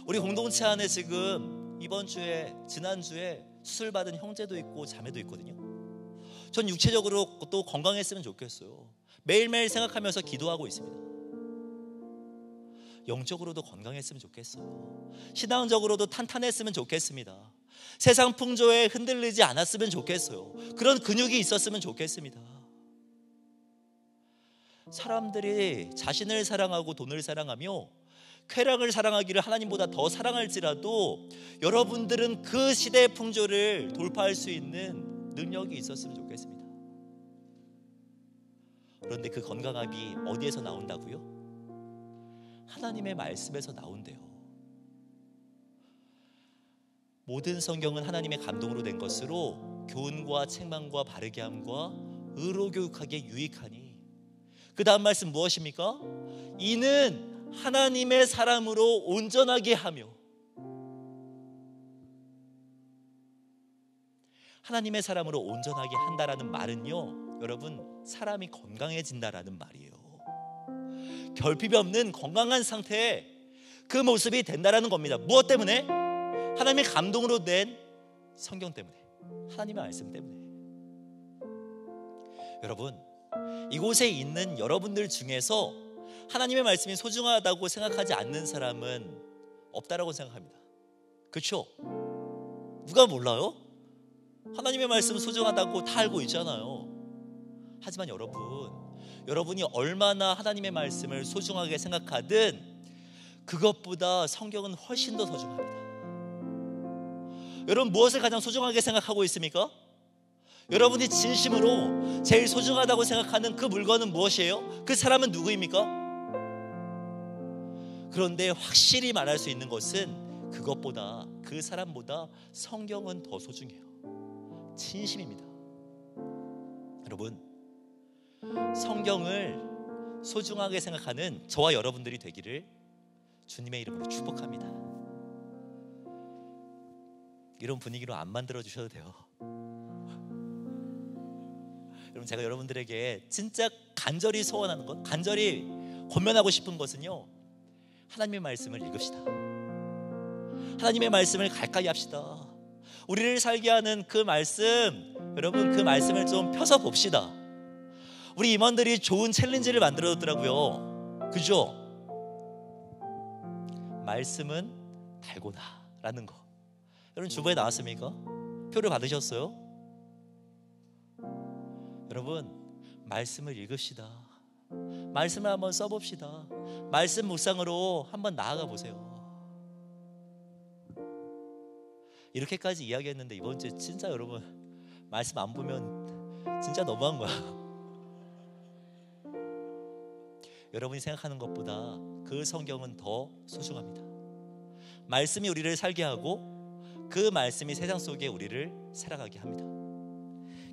우리 공동체 안에 지금 이번 주에, 지난주에 수술 받은 형제도 있고 자매도 있거든요. 전 육체적으로 또 건강했으면 좋겠어요. 매일매일 생각하면서 기도하고 있습니다. 영적으로도 건강했으면 좋겠어요. 신앙적으로도 탄탄했으면 좋겠습니다. 세상 풍조에 흔들리지 않았으면 좋겠어요. 그런 근육이 있었으면 좋겠습니다. 사람들이 자신을 사랑하고 돈을 사랑하며 쾌락을 사랑하기를 하나님보다 더 사랑할지라도 여러분들은 그 시대의 풍조를 돌파할 수 있는 능력이 있었으면 좋겠습니다. 그런데 그 건강함이 어디에서 나온다고요? 하나님의 말씀에서 나온대요. 모든 성경은 하나님의 감동으로 된 것으로 교훈과 책망과 바르게 함과 의로 교육하기에 유익하니, 그 다음 말씀 무엇입니까? 이는 하나님의 사람으로 온전하게 하며, 하나님의 사람으로 온전하게 한다라는 말은요, 여러분, 사람이 건강해진다라는 말이에요. 결핍이 없는 건강한 상태에 그 모습이 된다라는 겁니다. 무엇 때문에? 하나님의 감동으로 된 성경 때문에, 하나님의 말씀 때문에. 여러분, 이곳에 있는 여러분들 중에서 하나님의 말씀이 소중하다고 생각하지 않는 사람은 없다라고 생각합니다. 그렇죠? 누가 몰라요? 하나님의 말씀은 소중하다고 다 알고 있잖아요. 하지만 여러분이 얼마나 하나님의 말씀을 소중하게 생각하든 그것보다 성경은 훨씬 더 소중합니다. 여러분, 무엇을 가장 소중하게 생각하고 있습니까? 여러분이 진심으로 제일 소중하다고 생각하는 그 물건은 무엇이에요? 그 사람은 누구입니까? 그런데 확실히 말할 수 있는 것은 그것보다, 그 사람보다 성경은 더 소중해요. 진심입니다. 여러분, 성경을 소중하게 생각하는 저와 여러분들이 되기를 주님의 이름으로 축복합니다. 이런 분위기로 안 만들어 주셔도 돼요. 여러분, 제가 여러분들에게 진짜 간절히 소원하는 것, 간절히 권면하고 싶은 것은요, 하나님의 말씀을 읽읍시다. 하나님의 말씀을 가까이 합시다. 우리를 살게 하는 그 말씀, 여러분, 그 말씀을 좀 펴서 봅시다. 우리 임원들이 좋은 챌린지를 만들어뒀더라고요. 그죠? 말씀은 달고나라는 거. 여러분, 주보에 나왔습니까? 표를 받으셨어요? 여러분, 말씀을 읽읍시다. 말씀을 한번 써봅시다. 말씀 묵상으로 한번 나아가 보세요. 이렇게까지 이야기했는데 이번 주에 진짜 여러분 말씀 안 보면 진짜 너무한 거야. 여러분이 생각하는 것보다 그 성경은 더 소중합니다. 말씀이 우리를 살게 하고 그 말씀이 세상 속에 우리를 살아가게 합니다.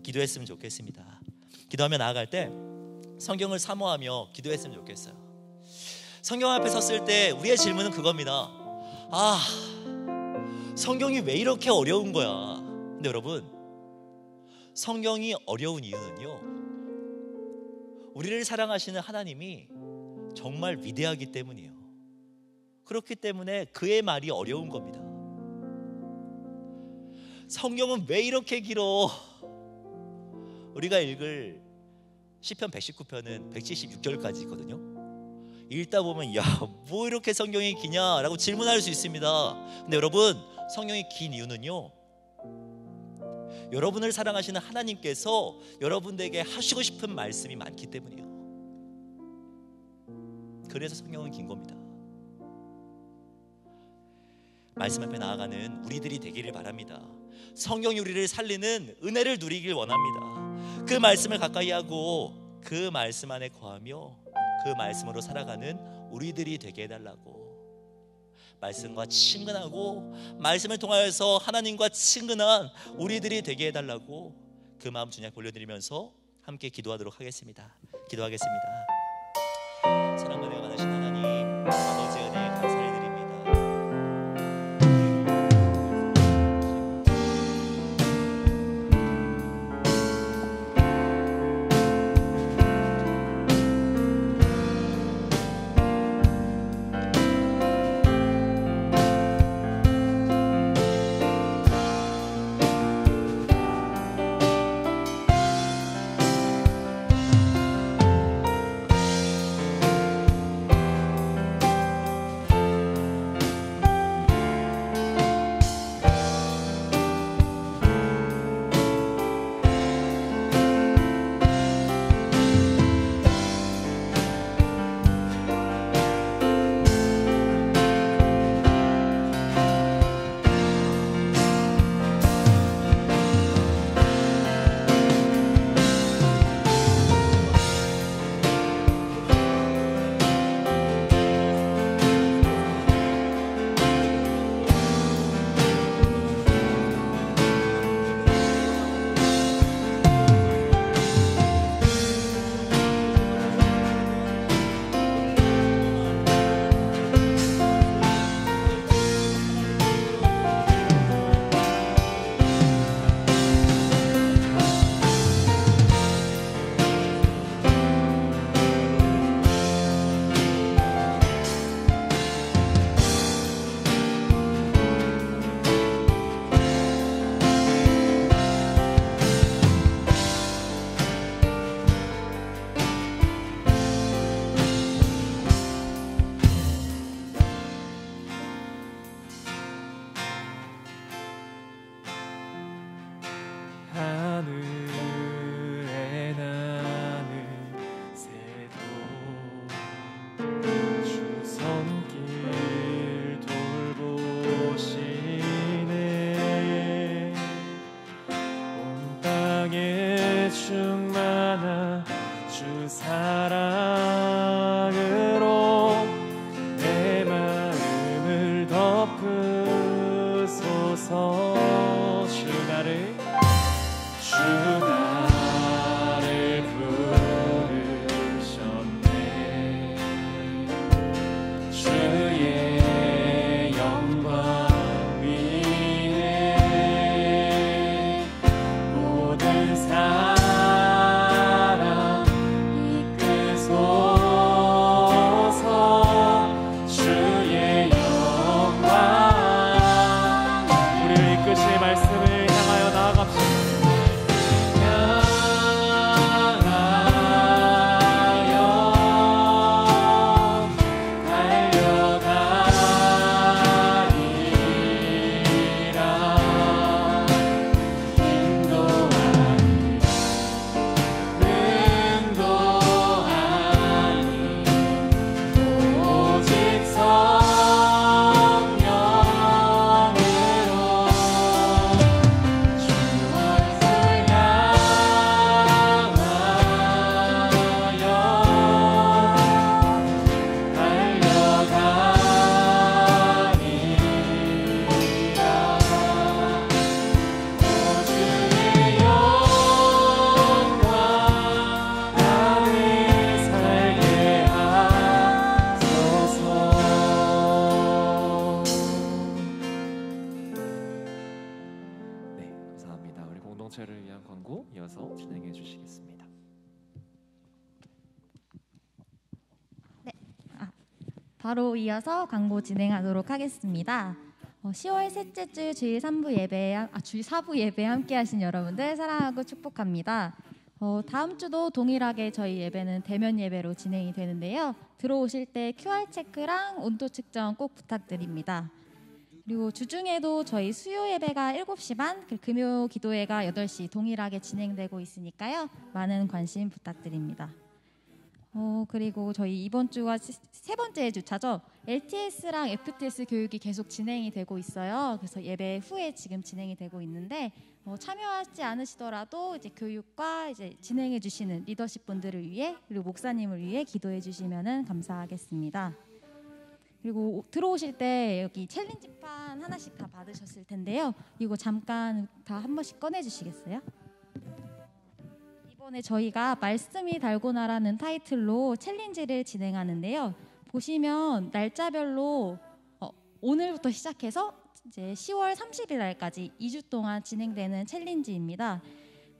기도했으면 좋겠습니다. 기도하며 나아갈 때 성경을 사모하며 기도했으면 좋겠어요. 성경 앞에 섰을 때 우리의 질문은 그겁니다. 성경이 왜 이렇게 어려운 거야? 근데 여러분, 성경이 어려운 이유는요, 우리를 사랑하시는 하나님이 정말 위대하기 때문이에요. 그렇기 때문에 그의 말이 어려운 겁니다. 성경은 왜 이렇게 길어? 우리가 읽을 시편 119편은 176절까지 있거든요. 읽다 보면 뭐 이렇게 성경이 기냐라고 질문할 수 있습니다. 근데 여러분, 성경이 긴 이유는요, 여러분을 사랑하시는 하나님께서 여러분들에게 하시고 싶은 말씀이 많기 때문이에요. 그래서 성경은 긴 겁니다. 말씀 앞에 나아가는 우리들이 되기를 바랍니다. 성경이 우리를 살리는 은혜를 누리길 원합니다. 그 말씀을 가까이 하고 그 말씀 안에 거하며 그 말씀으로 살아가는 우리들이 되게 해달라고, 말씀과 친근하고 말씀을 통하여서 하나님과 친근한 우리들이 되게 해달라고 그 마음 주님 앞에 올려드리면서 함께 기도하도록 하겠습니다. 기도하겠습니다. 사랑과 은혜가 많으신 하나님, 아버지 은혜 감사를 드립니다. 하늘에 나는 새도 주 손길 돌보시네. 온 땅에 충만한 주 사랑으로 내 마음을 덮으소서. 주 나를 부르셨네. 주의 영광 위에 모든 사람 이끄소서. 주의 영광 우리를 공동체를 위한 광고 이어서 진행해 주시겠습니다. 바로 이어서 광고 진행하도록 하겠습니다. 10월 셋째 주 주일 3부 예배, 주일 4부 예배 함께하신 여러분들 사랑하고 축복합니다. 다음 주도 동일하게 저희 예배는 대면 예배로 진행이 되는데요. 들어오실 때 QR 체크랑 온도 측정 꼭 부탁드립니다. 그리고 주중에도 저희 수요 예배가 7시 반, 금요 기도회가 8시 동일하게 진행되고 있으니까요. 많은 관심 부탁드립니다. 그리고 저희 이번 주가 세 번째 주차죠. LTS랑 FTS 교육이 계속 진행이 되고 있어요. 그래서 예배 후에 지금 진행이 되고 있는데 참여하지 않으시더라도 이제 교육과 이제 진행해 주시는 리더십 분들을 위해 그리고 목사님을 위해 기도해 주시면은 감사하겠습니다. 그리고 들어오실 때 여기 챌린지판 하나씩 다 받으셨을 텐데요. 이거 잠깐 다 한 번씩 꺼내 주시겠어요? 이번에 저희가 말씀이 달고나라는 타이틀로 챌린지를 진행하는데요. 보시면 날짜별로 오늘부터 시작해서 이제 10월 30일 날까지 2주 동안 진행되는 챌린지입니다.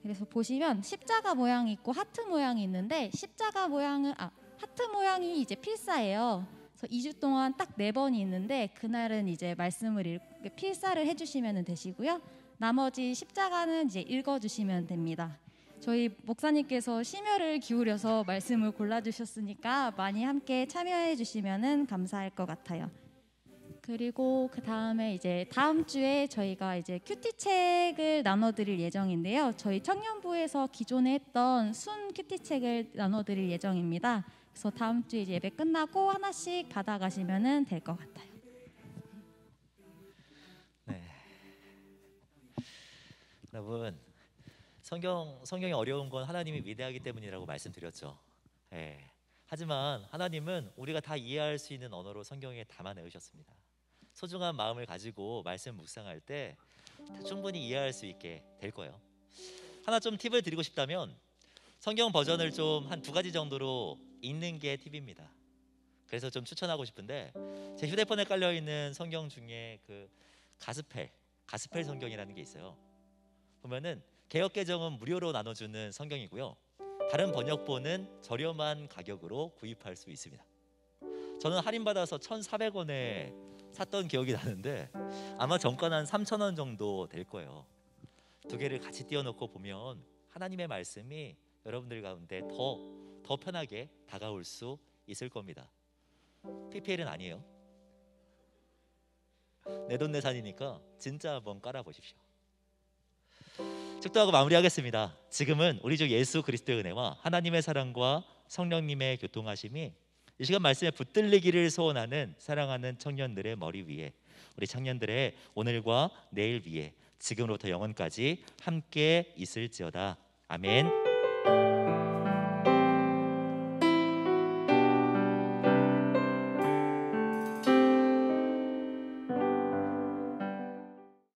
그래서 보시면 십자가 모양이 있고 하트 모양이 있는데 십자가 모양은 하트 모양이 이제 필사예요. 그래서 2주 동안 딱 4번이 있는데 그날은 이제 말씀을 필사를 해주시면 되시고요. 나머지 십자가는 이제 읽어주시면 됩니다. 저희 목사님께서 심혈을 기울여서 말씀을 골라주셨으니까 많이 함께 참여해 주시면 감사할 것 같아요. 그리고 그 다음에 이제 다음 주에 저희가 이제 큐티책을 나눠드릴 예정인데요. 저희 청년부에서 기존에 했던 순 큐티책을 나눠드릴 예정입니다. 그래서 다음 주에 이제 예배 끝나고 하나씩 받아가시면 될 것 같아요. 네, 여러분. 성경이 어려운 건 하나님이 위대하기 때문이라고 말씀드렸죠. 예. 하지만 하나님은 우리가 다 이해할 수 있는 언어로 성경에 담아내으셨습니다. 소중한 마음을 가지고 말씀 묵상할 때 충분히 이해할 수 있게 될 거예요. 하나 좀 팁을 드리고 싶다면 성경 버전을 좀 한 2가지 정도로 읽는 게 팁입니다. 그래서 좀 추천하고 싶은데 제 휴대폰에 깔려 있는 성경 중에 그 가스펠 성경이라는 게 있어요. 보면은 개역개정은 무료로 나눠주는 성경이고요. 다른 번역본은 저렴한 가격으로 구입할 수 있습니다. 저는 할인받아서 1,400원에 샀던 기억이 나는데 아마 정가 한 3,000원 정도 될 거예요. 2개를 같이 띄워놓고 보면 하나님의 말씀이 여러분들 가운데 더 편하게 다가올 수 있을 겁니다. PPL은 아니에요. 내돈내산이니까 진짜 한번 깔아보십시오. 축도하고 마무리하겠습니다. 지금은 우리 주 예수 그리스도의 은혜와 하나님의 사랑과 성령님의 교통하심이 이 시간 말씀에 붙들리기를 소원하는 사랑하는 청년들의 머리 위에 우리 청년들의 오늘과 내일 위에 지금으로부터 영원까지 함께 있을지어다. 아멘.